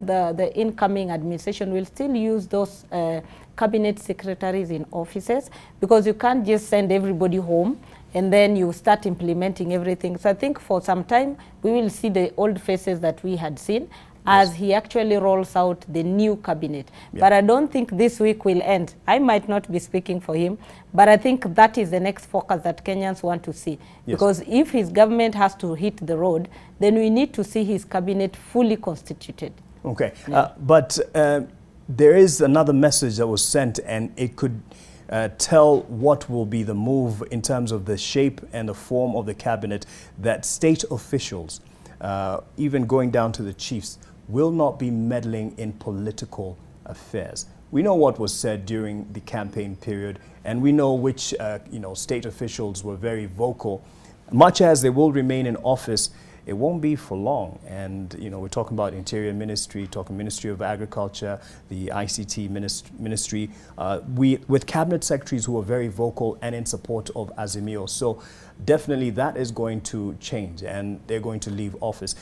the incoming administration will still use those cabinet secretaries in offices, because you can't just send everybody home and then you start implementing everything. So I think for some time we will see the old faces that we had seen as he actually rolls out the new cabinet. But I don't think this week will end. I might not be speaking for him, but I think that is the next focus that Kenyans want to see. Because if his government has to hit the road, then we need to see his cabinet fully constituted. Okay, but there is another message that was sent, and it could tell what will be the move in terms of the shape and the form of the cabinet, that state officials, even going down to the chiefs, will not be meddling in political affairs. We know what was said during the campaign period, and we know which state officials were very vocal. Much as they will remain in office, it won't be for long. And we're talking about Interior Ministry, talking Ministry of Agriculture, the ICT Ministry, with cabinet secretaries who are very vocal and in support of Azimio. So definitely that is going to change, and they're going to leave office.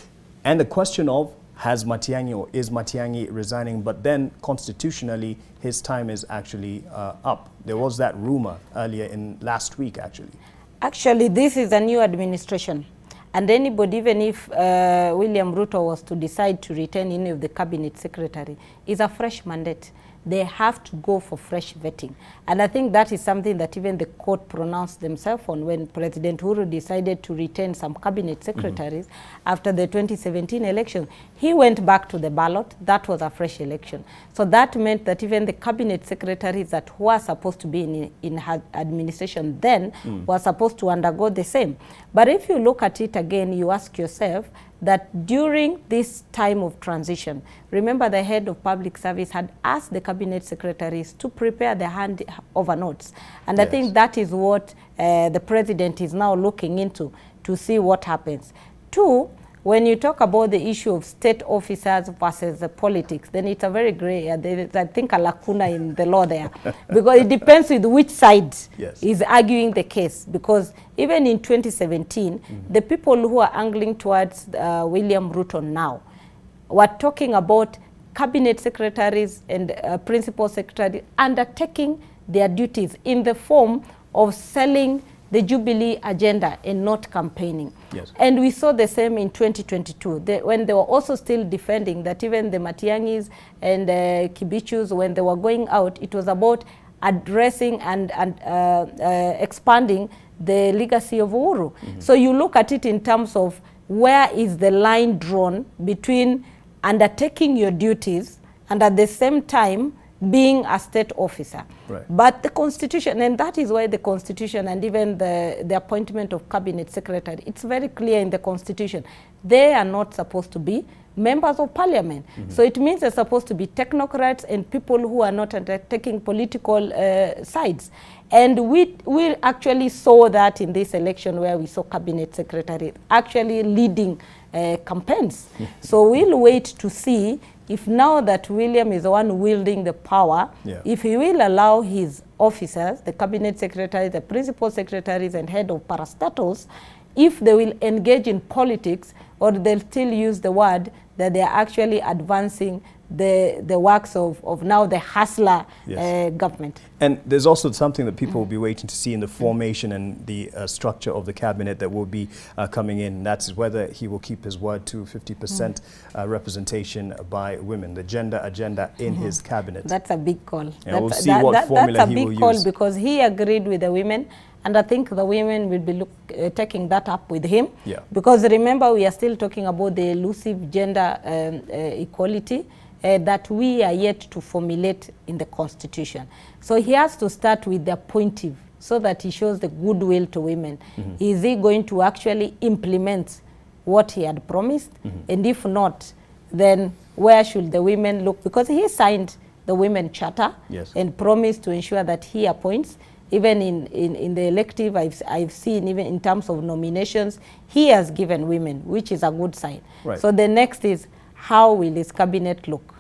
And the question of, is Matiang'i resigning? But then constitutionally, his time is actually up. There was that rumor earlier in last week, actually. Actually, this is a new administration. And anybody, even if William Ruto was to decide to retain any of the cabinet secretary, is a fresh mandate. They have to go for fresh vetting. And I think that is something that even the court pronounced themselves on when President Uhuru decided to retain some cabinet secretaries after the 2017 election. He went back to the ballot. That was a fresh election. So that meant that even the cabinet secretaries that were supposed to be in her administration then were supposed to undergo the same. But if you look at it again, you ask yourself, that during this time of transition, remember the head of public service had asked the cabinet secretaries to prepare the handover notes. And I think that is what the president is now looking into to see what happens. Two, when you talk about the issue of state officers versus the politics, then it's a very gray, there is, I think, a lacuna in the law there. Because it depends with which side is arguing the case. Because even in 2017, the people who are angling towards William Ruto now were talking about cabinet secretaries and principal secretaries undertaking their duties in the form of selling the Jubilee agenda and not campaigning. And we saw the same in 2022, when they were also still defending that even the Matiang'is and Kibichus, when they were going out, it was about addressing and expanding the legacy of Uhuru. So you look at it in terms of where is the line drawn between undertaking your duties and at the same time being a state officer. But the Constitution, and that is why the Constitution and even the appointment of cabinet secretary, it's very clear in the Constitution. They are not supposed to be members of parliament. So it means they're supposed to be technocrats and people who are not undertaking political sides. And we actually saw that in this election where we saw cabinet secretary actually leading campaigns. So we'll wait to see if now that William is the one wielding the power, if he will allow his officers, the cabinet secretaries, the principal secretaries and head of parastatals, if they will engage in politics, or they'll still use the word that they are actually advancing the works of now the hustler government. And there's also something that people will be waiting to see in the formation and the structure of the cabinet that will be coming in. That's whether he will keep his word to 50% representation by women, the gender agenda in his cabinet. That's a big call. We'll see what formula he will use. That's a big call because he agreed with the women. And I think the women will be taking that up with him. Because remember, we are still talking about the elusive gender equality that we are yet to formulate in the Constitution. So he has to start with the appointive so that he shows the goodwill to women. Is he going to actually implement what he had promised? And if not, then where should the women look? Because he signed the Women Charter and promised to ensure that he appoints. Even in the elective, I've seen, even in terms of nominations, he has given women, which is a good sign. So the next is, how will his cabinet look?